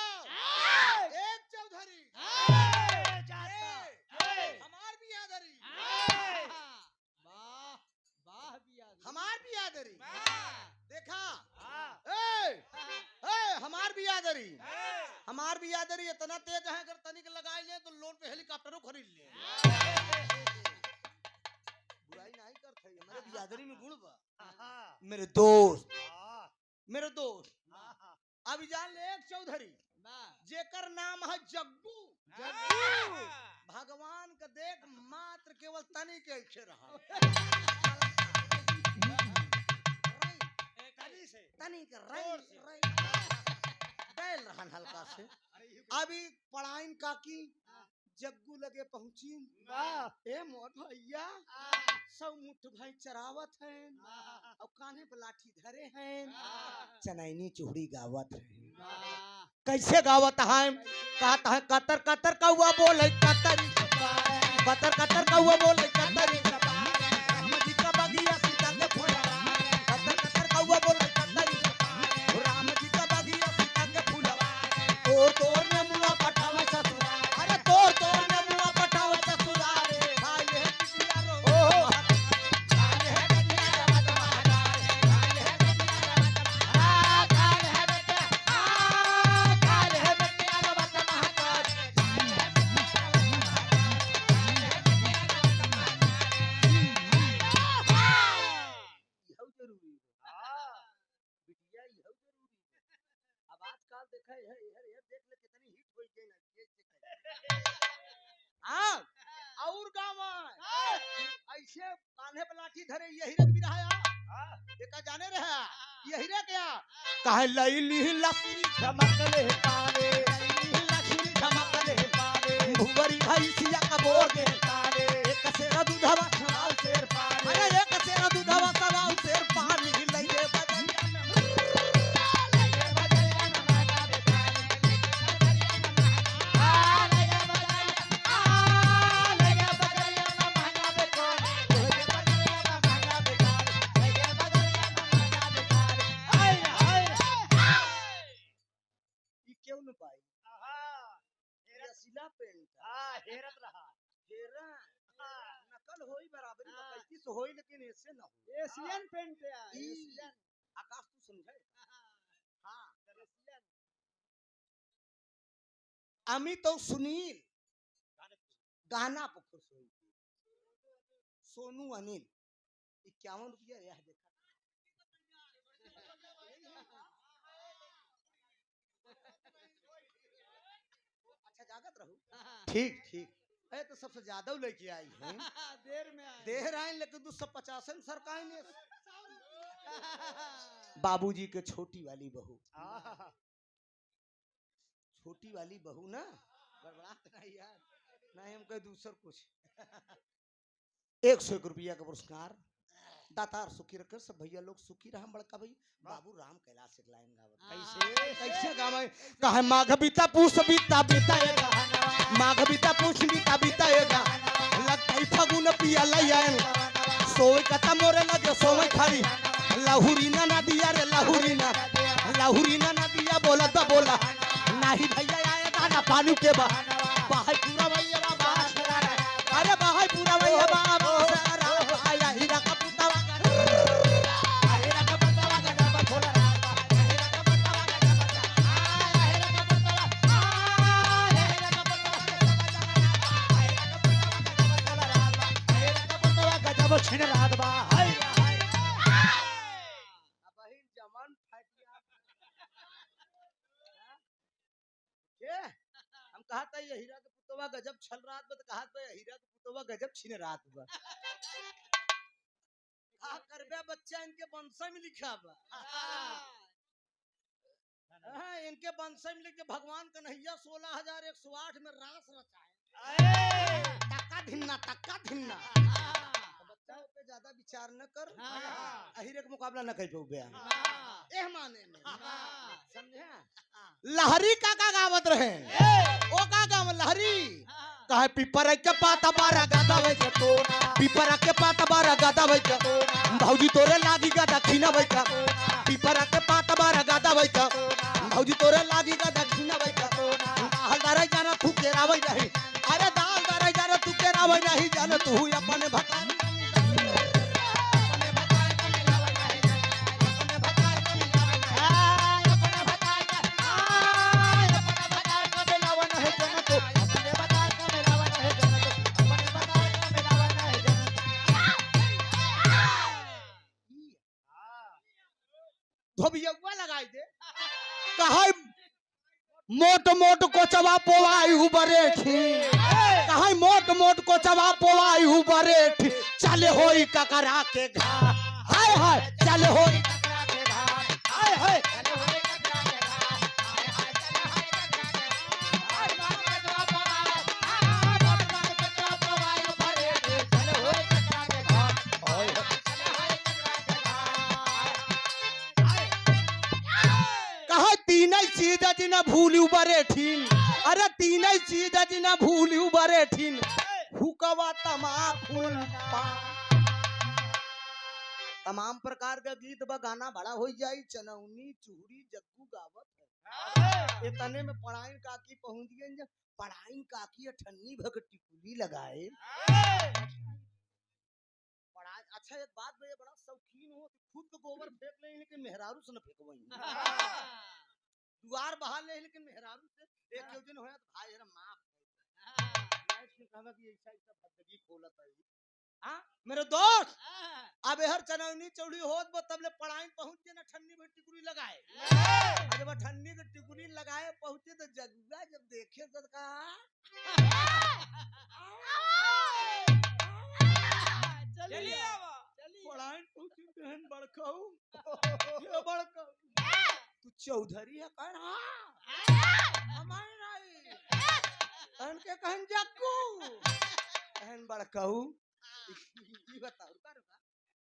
एक चौधरी हमार बियादरी, वाह बियादरी हमार बियादरी देखा हमार बियादरी इतना तेज है अगर तनिक लगाई ले तो लोन पे हेलीकॉप्टरों खरीद ले। बुराई नहीं करते हमारे बियादरी में गुण बा। मेरे दोस्त अब जान ले एक चौधरी जेकर नाम है जग्गू। भगवान का देख मात्र केवल तनिक ऐसे रहा तनिक हल्का से। अभी पढ़ाइन काकी जग्गू लगे पहुंची वाह ए मोर भैया सब मुठ भाई चरावत हैं और कान्हे पे लाठी धरे हैं चनैनी चूड़ी गावत हैं कैसे गावत हैं कहता है कतर कतर कौआ बोले कतर कतर कौआ बोले कतर राम जी का बगिया सीता के फूला कतर कतर कौआ बोले कतर राम जी का बगिया सीता के फूला तोर ने मुआ पठावे ससुरा अरे तोर ने मुआ पठावे ससुरा रे भाई ले पिया रो देखा है ये देख ले कितनी हिट हुई गई ना ये हां और गांव ऐसे कान्हे पे लाठी धरे यही रख भी रहा देखा जाने रहा यही रे क्या काहे लईली लकड़ी धमकले पावे लईली लकड़ी धमकले पावे भुवरी भाई सिया का बोगे तारे एक सेरा दूधवा सवाल शेर पावे अरे एक सेरा दूधवा सवाल शेर पानी लइए बदलिया में क्यों न पाई रसीला पेंट हेरत रहा हेरा नकल होई बराबरी कैसी सो होई लेकिन ऐसे ना हो एशियन पेंट है एशियन आकाश तू समझे हां एशियन अमित और सुनील गाना पर खुश हुई सोनू अनिल 51 रुपया यह देखा अच्छा जागत रहू ठीक ठीक ए तो सबसे ज्यादा लेके आई है देर आए लेकिन 250 सरकार ने बाबूजी के छोटी वाली बहू ना गड़बड़ात नहीं यार नहीं हम कहे दूसर कुछ 101 रुपया का पुरस्कार दातार सुखी रखे सब भैया लोग सुखी रहा बड़का भाई बाबू राम कैलाश से लाएंगे कैसे गावे कहे माघ बीता पूस बीता बीताएगा माघ बीता पूस बीता बीताएगा लगता ही फागुन पिया लइया सोई कता मोरे लगे सोई खाली लाहुरी ना नदिया रे लाहुरी ना नदिया बोला तो बोला नाही भैया आएगा ना पानी के बाहर पूरा भैया बाबा अरे बाहर पूरा भैया बाबा आया हीरा का पुतवा हीरा का पुतवा का डब्बा खोला हीरा का पुतवा का डब्बा हीरा का पुतवा हीरा का पुतवा का डब्बा छिन रात बा हाय अब ही जमन फटिया के हम कहा था ये हीरा के पुतवा गजब छल रात में तो कहा था हीरा के पुतवा गजब छिन रात बा कहा करबे बच्चा इनके वंश में लिखा बा हां इनके वंश में लिख के भगवान कन्हैया 16108 में रास रचाए तक्का धिन्ना बच्चा पे ज्यादा विचार न कर अहिरे का मुकाबला न कर पाऊ बे एह माने में समझा लहरी का गावत रहे ओ का गाव लहरी कहे पिपर के पाता बारा गादावे के तो पिपर के पाता बारा गादावे के भौजी तोरे लागी गादा खिनावे के पिपर के पाता बारा गादावे के भौजी तोरे लागी गादा खिनावे के दालदार जाना तू केरावे नहीं अरे दालदार जाना तू केरावे नहीं जान तू अपने भटा धोबिया लगाई दे कहा मोट मोट को चबा पोवाई उबरे थी कहा मोट को चबा पोवाई उबरे थी चले होई ककरा के घा हाय हाय चले होई ककरा के घा हाय हाय चले होई ककरा के घा हाय हाय चले होई ककरा के घा हाय चीज जिना भूलियो बरेठिन, अरे तीन चीज जिना भूलियो बरेठिन, हुकवा तमाकुल पान। तमाम प्रकार का गीत व गाना बड़ा हो जाई, चनौनी चूड़ी जग्गू गावत है। इतने में पढ़ाई काकी पहुंच गए, जब पढ़ाई काकी अठन्नी भग टिकुली लगाए। पढ़ाई अच्छा एक बात भैया बड़ा शौकीन हो, खुद तो गोबर फेंक ले लेकिन मेहरारू से न फेंकवई। दुआर बहा ले लेकिन मेहरारू से एक क्यों दिन होया तो भाई रे माफ कहवा कि ऐसा ऐसा भद्दगी खोलत है। हां मेरे दोस्त अब हर चनौनी चौड़ी होत बा तब ले पढ़ाई पहुंच जे न ठन्नी में टिकुली लगाए। जब ठन्नी के टिकुली लगाए पहुंचे तो जग्गा जब देखे तो कहा चलिए पढ़ाई पहुंची बहन बड़काऊ ये बड़काऊ तू चौधरी है कह हमारे नहीं कहन के कहन जग्गू कहन बड़काऊ ये बताओ रुका रुका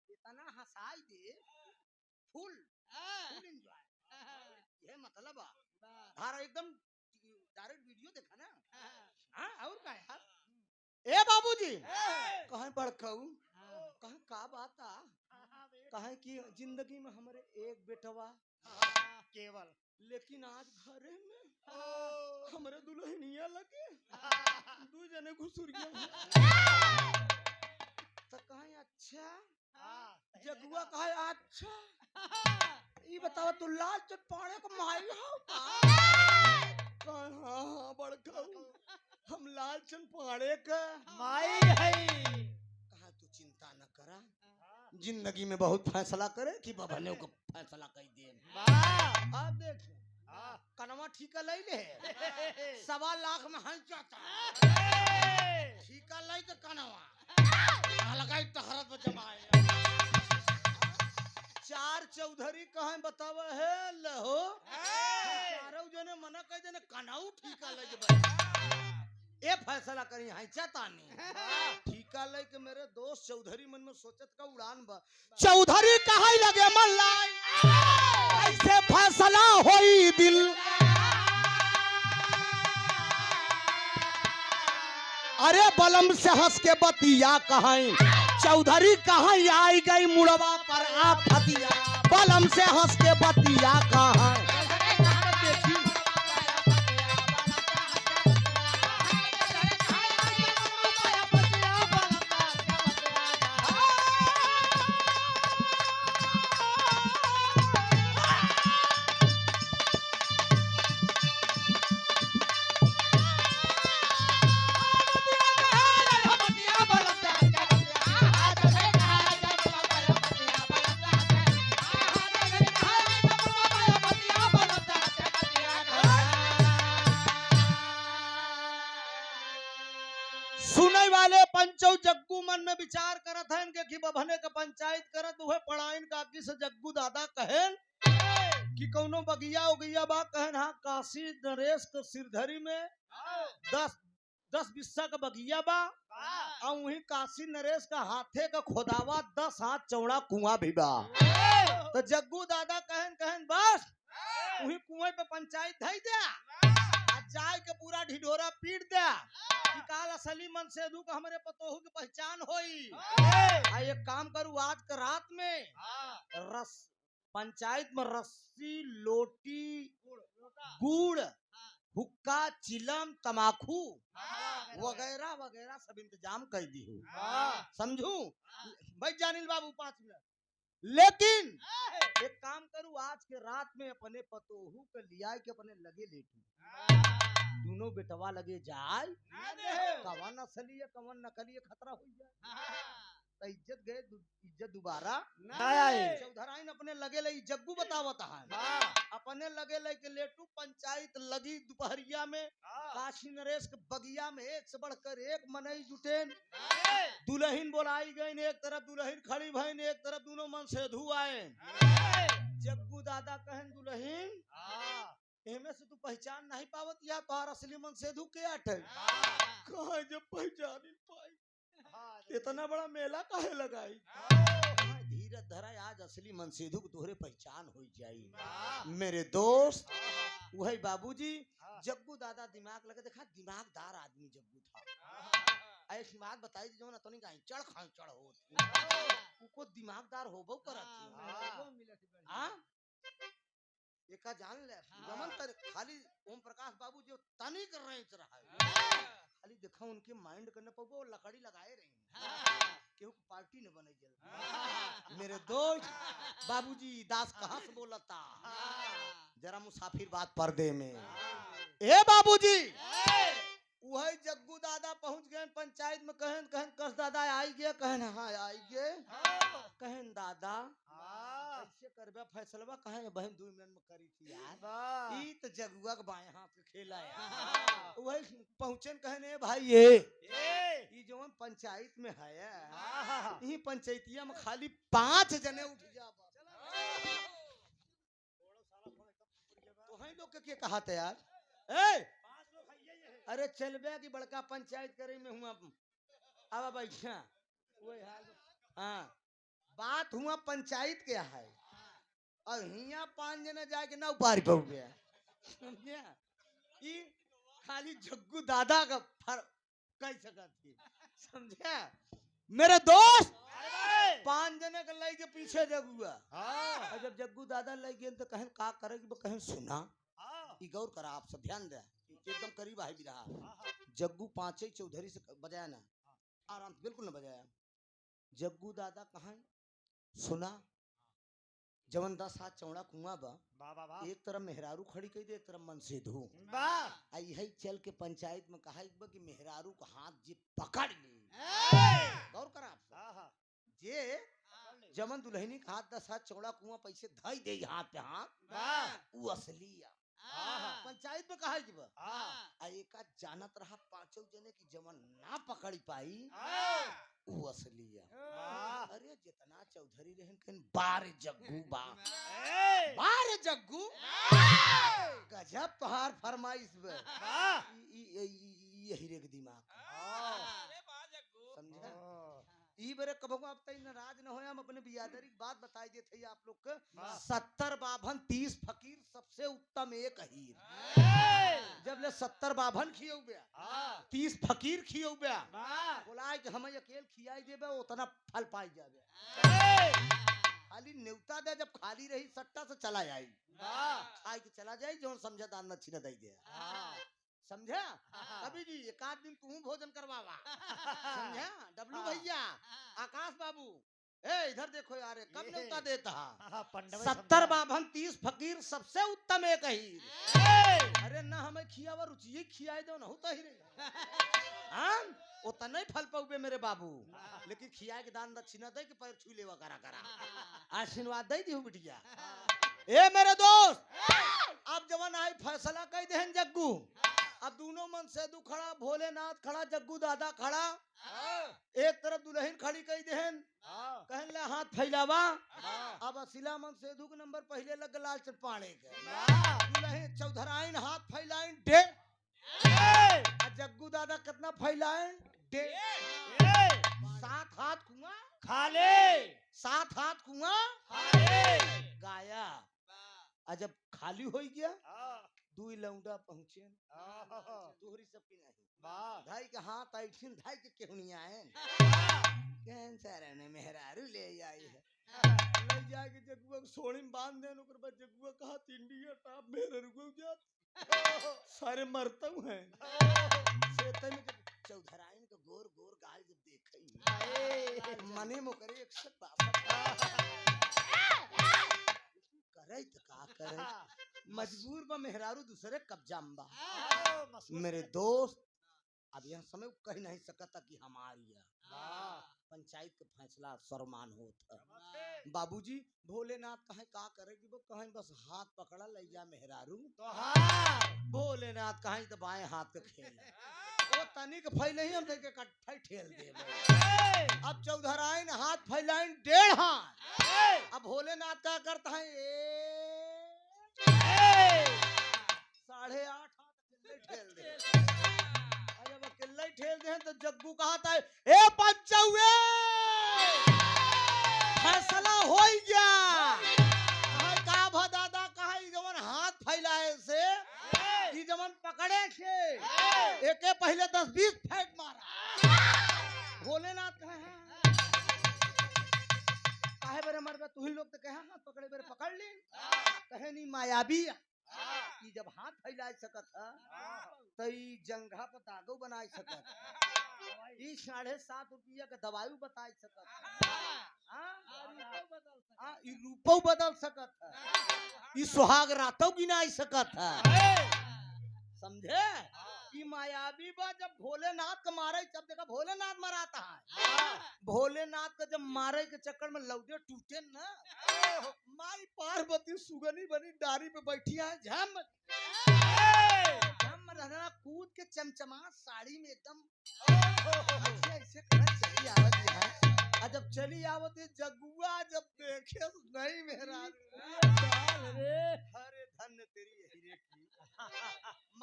इतना हंसाई दे फुल फुल एंजॉय ये मतलब धारा एकदम डायरेक्ट वीडियो देखा ना। हां और का यार ए बाबूजी कहां बड़काऊ कहां का बात आ कहां कि जिंदगी में हमारे एक बेटवा केवल, लेकिन आज घरे में हमारे दुल्हनिया लगे दू जने घुसुरिया तो कहे अच्छा जगुआ कहे अच्छा ये बताओ तू लाल चट पाने को माई हो कहे हाँ बड़काऊ हम लाल चंद पाड़े का माई है। कहा तू चिंता न करा जिंदगी में बहुत फैसला करे कि बबने को फैसला कर दे। अब देख कनवा ठीका ले ले 1.25 लाख में हंस जाता ठीका ले तो कनवा लगाई तहरत में जमाए 4 चौधरी कहे बताव है लहो चारों जने मना कह देने कनाऊ ठीका ले जब ए फैसला करी है चातानी ठीका ले के मेरे दोस्त चौधरी मन में सोचत का उड़ान बा चौधरी कहां लगे मन लाई ऐसे फैसला होई दिल अरे बलम से हंस के बतिया कहां चौधरी कहां आई गई मुड़वा पर आप फतिया बलम से हंस के बतिया कहां सुने वाले पंचो जग्गू मन में विचार करत हैं कि बभने का पंचायत करत हुए पढ़ाइन काकी से जग्गू दादा कहेन कि कौनो बगिया उगिया बा कहन हाँ काशी नरेश के सिरधरी में 10 बिस्सा का बगिया बा और वही काशी नरेश का हाथे का खोदावा 10 हाथ चौड़ा कुआं भी बा। तो जग्गू दादा कहन बस वही कुएं पे पंचायत धई दे जाए के पूरा ढिढोरा पीट दे काल असली मन से दू का हमारे पतोहू की पहचान होई। आ एक काम करू आज के रात में रस पंचायत में रस्सी लोटी गुड़ हुक्का चिलम तमाकू वगैरह वगैरह सब इंतजाम कर दी हूँ समझू भाई जानिल बाबू 5 मिनट लेकिन एक काम करूँ आज के रात में अपने पतोहू के लिया के अपने लगे लेटू दोनों बेटवा लगे जाए कवन असली है कवन नकली खतरा हो जाए तो इज्जत गए इज्जत दोबारा चौधराइन अपने लगे ले जग्गू बतावत है अपने लगे ले के लेटू पंचायत लगी दोपहरिया में काशी नरेश के बगिया में एक से बढ़कर एक मनई जुटेन दुल्हन बोलाई गई एक तरफ दुल्हन खड़ी भईन एक तरफ दोनों मन से धु आए जग्गू दादा कहन दुल्हन एमे से तू पहचान नहीं पावत या तोहर असली मन से धु के आठे कहां जब पहचान ही पाई इतना बड़ा मेला काहे लगाई धीरे धरा आज असली मन से धु तोहरे पहचान हो जाई मेरे दोस्त वही बाबूजी हाँ। जग्गू दादा दिमाग लगे देखा दिमागदार आदमी जग्गू था ऐसी बात बताई जो ना तनी गाई चढ़ खाई चढ़ हो उको दिमागदार होबो करत हां एका जान ले गमन तर खाली ओम प्रकाश बाबू जो तनी कर रहे रहा है खाली देखा उनके माइंड करने पबो लकड़ी लगाए रहे केहू पार्टी न बने जल मेरे दोस्त बाबूजी दास कहां से बोलता जरा मुसाफिर बात पर्दे में ए बाबूजी वही जग्गू दादा पहुंच गए पंचायत में कहन कहन कस दादा आई गए कहन हाँ आई गए कहन दादा कैसे करबे फैसलवा कहे बहन 2 मिनट में करी थी यार ई तो जगुआ के बाएं हाथ के खेला यार वही पहुंचन कहने भाई ये ई जोन पंचायत में है ई पंचायतिया में खाली 5 जने उठ जा तो हैं लोग के कहा था यार ए अरे चलबे की बड़का पंचायत करे में हुआ अब बैठा वही हाल हाँ बात हुआ पंचायत के है और हिया 5 जने जाके ना उपारी पड़ गया समझिया ई खाली जग्गू दादा का कह सकत थी समझिया मेरे दोस्त 5 जने के लई के पीछे जगुआ और जब जग्गू दादा लई गए तो कहन का करेगी कहन सुना ई गौर करा आप सब ध्यान दे एकदम करीब है भी रहा जग्गू 5 चौधरी से बजाया ना आराम से बिल्कुल ना बजाया जग्गू दादा कहा सुना जवन 10 हाथ चौड़ा कुआं बा एक तरफ मेहरारू खड़ी कई दे एक तरफ मन से धो आई है चल के पंचायत में कहा कि मेहरारू का हाथ जे पकड़ ली गौर करा आप जे जमन दुल्हनी का हाथ 10 हाथ चौड़ा कुआं पैसे धई दे हाथ पे हाथ वो असली पंचायत में कहा जीवा आ एका जानत रहा 5 जने की जमन ना पकड़ी पाई वो असली अरे जितना चौधरी रहन कन 12 जग्गू बा 12 जग्गू गजब तोहार फरमाइश बे यही रे के दिमाग समझा ई बरे कबो आप तई नाराज न होया हम अपने बियादरी की बात बताई दे थे आप लोग के 70 बाभन 30 फकीर सबसे उत्तम एक हीर जब ले 70 बाभन खियो गया 30 फकीर खियो गया बोला कि हम अकेले खियाई देबे उतना फल पाई जाबे खाली नेवता दे जब खाली रही सट्टा से चला जाई खाई के चला जाई जोन समझा दान न छिना दई दे समझा कभी जी एक आध दिन तू भोजन करवावा समझा डब्लू भैया आकाश बाबू ए इधर देखो यार कब न्योता देता 70 बाभन 30 फकीर सबसे उत्तम एक ही अरे ना हमें खियावा रुचि खियाई दो ना होता ही रे हां उतना नहीं फल पाऊबे मेरे बाबू लेकिन खिया के दान दक्षिणा दे के पैर छू लेवा करा करा आशीर्वाद दे दियो बिटिया ए मेरे दोस्त अब जवान आई फैसला कह देहन जग्गू अब दोनों मन से दू खड़ा भोलेनाथ खड़ा जग्गू दादा खड़ा एक तरफ दुल्हन खड़ी कही देहन कहन ले हाथ फैलावा अब असिला मन से दू के नंबर पहले लग लाल चपाड़े के दुल्हन चौधराइन हाथ फैलाइन डे जग्गू दादा कितना फैलाए डे 7 हाथ कुआं खाले 7 हाथ कुआं खाले गाया जब खाली हो गया 2 लौंडा पहुंचे तोहरी सब की नहीं भाई के हाथ ऐठिन भाई के केहुनिया है कैंसर ने मेहरारू ले आई है ले जाके जग्गुआ के सोड़ी में बांध देन ओकर बाद जग्गुआ कहा इंडिया टॉप मेहरारू को जात सारे मरता हैं सेते में चौधराइन का गोर गोर गाल जब देखई मने मोकरे 162 करे तो का करे मजबूर बा मेहरारू दूसरे कब्जाम बा मेरे दोस्त अब यह समय कह नहीं सकता कि हमारी पंचायत का फैसला सरमान होता बाबूजी भोलेनाथ कहे का करेगी वो कहें बस हाथ पकड़ा ले जा मेहरारू तो भोलेनाथ कहें तो बाएं हाथ के खेल वो तनिक फैले ही हम देखे कट्ठा ठेल दे अब चौधराइन हाथ फैलाइन 1.5 हाथ अब भोलेनाथ का करता है 8.5 हाथ ठेल दे जब अकेले ठेल दे तो जग्गू कहता है ए पंचौए फैसला हो गया कहा का भदादा कहा जवन हाथ फैला ऐसे कि जमन पकड़े थे एके पहले 10-20 फेंक मारा। भोलेनाथ काहे बेरे मरबे तू ही लोग तो कहे हाथ पकड़े बेरे पकड़ ली कहे नहीं मायावी कि जब हाथ फैला सकत है तो ई जंघा पर दागो बना सकत ई 7.5 रुपया का दवाई बता सकत ई रूपो बदल सकत है ई सुहाग रातों गिना सकत है समझे कि मायावी बा जब भोलेनाथ का मारे जब देखा भोलेनाथ मराता है भोलेनाथ का जब मारे के चक्कर में लौटे टूटे ना माई पार्वती सुगनी बनी डारी पे बैठी है झम रहना कूद के चमचमा साड़ी में एकदम ऐसे करना चली आवत है और जब चली आवत है जगुआ जब देखे तो नहीं मेरा अरे धन्य तेरी हीरे की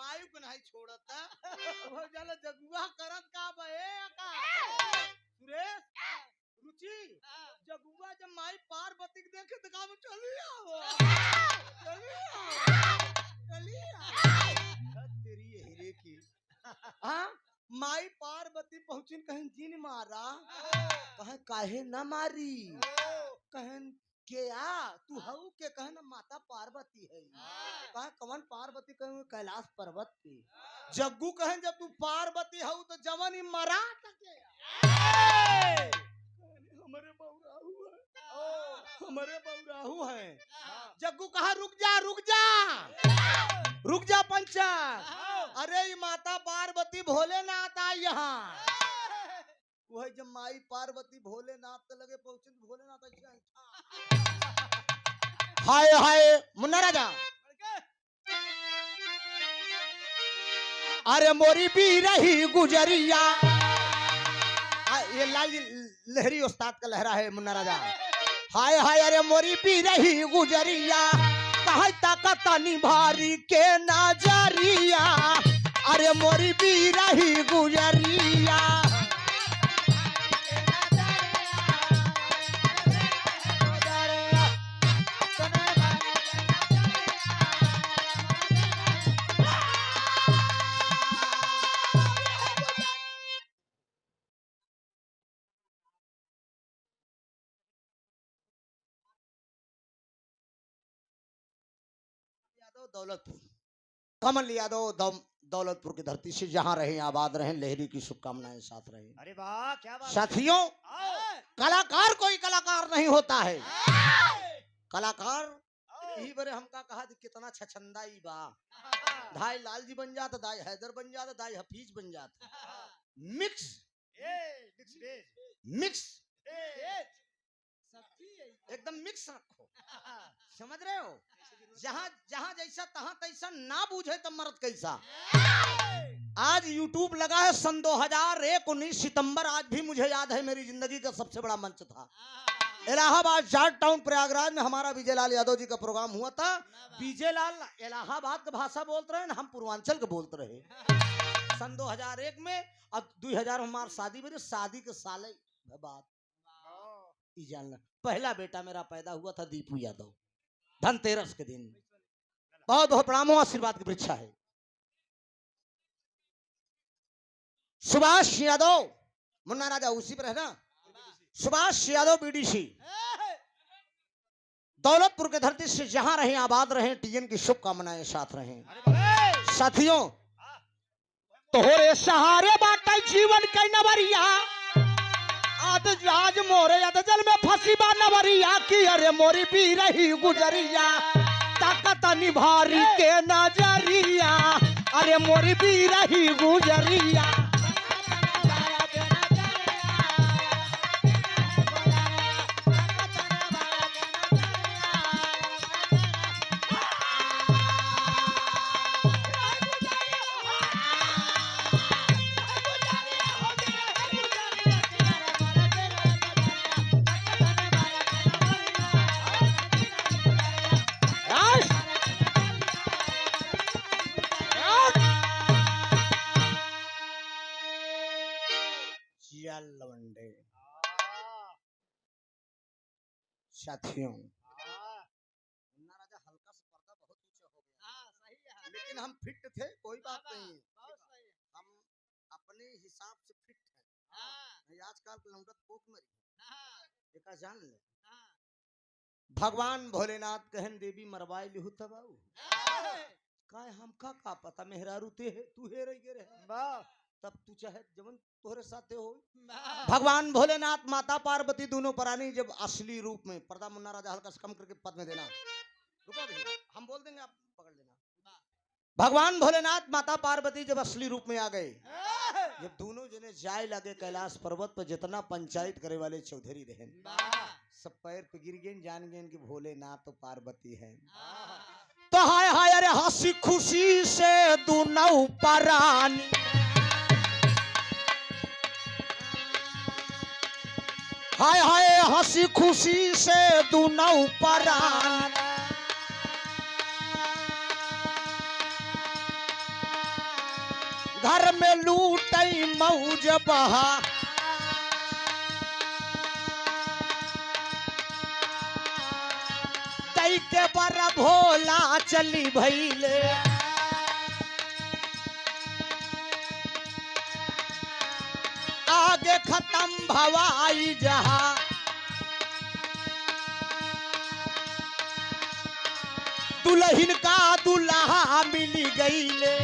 मायू को नहीं छोड़ता वो जाला जगुआ करत का बे का सुरेश रुचि जगुआ जब माई पार्वती के देखे तो का चली आओ तेरी हीरे की हां माई पार्वती पहुंचिन कहीं जिन मारा कहे काहे न मारी कहन के तू हऊ के कहे न माता पार्वती है कहे कवन पार्वती कहे कैलाश पर्वत पे जग्गू कहे जब तू पार्वती हऊ तो जवन ही मरा सके हमारे बौराहू है जग्गू कहा रुक जा पंचा अरे ये माता पार्वती भोलेनाथ आई यहाँ वही जब माई पार्वती भोलेनाथ के लगे पहुंचे भोलेनाथ हाय हाय मुन्ना राजा अरे मोरी भी रही गुजरिया ये लाल लहरी उस्ताद का लहरा है मुन्ना राजा हाय हाय अरे मोरी भी रही गुजरिया कहा ताकत निभारी के नजरिया अरे मोरी भी रही गुजरिया दौलतपुर कमल यादव दौलतपुर की धरती से जहां रहे आबाद रहे लहरी की शुभकामनाएं साथ रहे। अरे वाह क्या बात साथियों कलाकार कोई कलाकार नहीं होता है कलाकार यही बरे हमका कहा कितना छछंदा ई बा धाई लाल जी बन जाता दाई हैदर बन जाता दाई हफीज बन जाता मिक्स एकदम मिक्स रखो समझ रहे हो जहाँ जहाँ जैसा तहाँ तैसा ना बूझे तो मर्द कैसा आज यूट्यूब लगा है सन 2001 19 सितंबर आज भी मुझे याद है मेरी जिंदगी का सबसे बड़ा मंच था इलाहाबाद जाट टाउन प्रयागराज में हमारा विजय लाल यादव जी का प्रोग्राम हुआ था विजय लाल इलाहाबाद का भाषा बोलते रहे हम पूर्वांचल का बोलते रहे सन 2001 में अब 2000 हमार शादी मेरे शादी के साल बाद जानना पहला बेटा मेरा पैदा हुआ था दीपू यादव धनतेरस के दिन बहुत बहुत प्रणाम आशीर्वाद की परीक्षा है सुभाष यादव मुन्ना राजा उसी पर है ना सुभाष यादव बीडीसी दौलतपुर के धरती से जहां रहे आबाद रहे टीएन की शुभकामनाएं साथ रहे साथियों तोहरे सहारे बाटे जीवन के नवरिया आज मोरे जल में फंसी बा नवरिया की अरे मोरी भी रही गुजरिया ताकत निभारी के नजरिया अरे मोरी भी रही गुजरिया लवंडे साथियों मुन्ना राजा हल्का सा पर्दा बहुत ऊंचा हो गया हम फिट थे, कोई बात नहीं, हम अपने हिसाब से फिट हैं। नहीं आजकल लौंडत पोक मरी एका जान ले। भगवान भोलेनाथ कहन देवी मरवाई लिहु तब आऊ काय हमका का पता मेहरारू तू हे रही गे रे तब तू चाहे जवन तोहरे साथे हो। भगवान भोलेनाथ माता पार्वती दोनों प्राणी जब असली रूप में, पर्दा मुन्ना राजा हल्का से कम करके पद में देना, रुको भैया हम बोल देंगे आप पकड़ लेना। भगवान भोलेनाथ माता पार्वती जब असली रूप में आ गए, जब दोनों जने जाए लगे कैलाश पर्वत पर, जितना पंचायत करे वाले चौधरी रहे सब पैर पे गिर गए, जान गए कि भोलेनाथ तो पार्वती है। तो हाय हाय अरे हंसी खुशी से दोनों प्राणी, हाय हाय हंसी खुशी से दोनों प्राणी घर में लूटई मौज बहा, तई के बर भोला चली भैले, आगे खत्म भवाई जहां, दुल्हन का दुल्हा मिल गईले,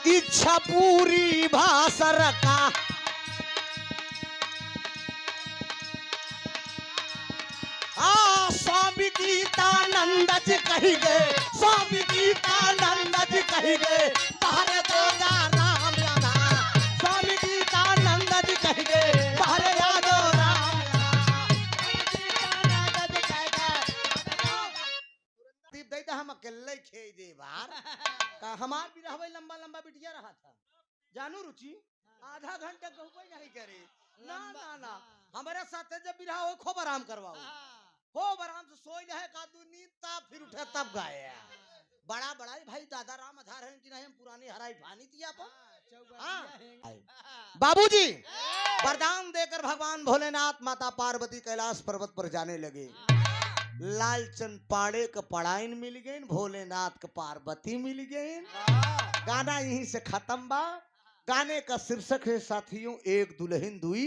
इच्छा पूरी भासर का, स्वामी गीतानंद जी कही गए, स्वामी गीतानंद जी कही गए, बाहर तो राम राधा, स्वामी गीतानंद जी कही गए, बाहर यादो राम राधा। हम अकेले खेई दे बार का हमार भी रहवे लंबा लंबा बिटिया रहा था, जानू रुचि आधा घंटा कहबे नहीं करे, ना ना ना हमारे साथ जब बिरहा हो खूब आराम करवाओ, खूब आराम से सोई रहे का दू नींद ता फिर उठे तब गाए। बड़ा बड़ा भाई दादा राम आधार है कि नहीं, हम पुरानी हराई भानी दिया पर बाबूजी वरदान देकर भगवान भोलेनाथ माता पार्वती कैलाश पर्वत पर जाने लगे। लालचंद पाड़े का पढ़ाइन मिल गई, भोलेनाथ का पार्वती मिल गई। गाना यहीं से खत्म बा। गाने का शीर्षक है साथियों एक दुल्हन दुई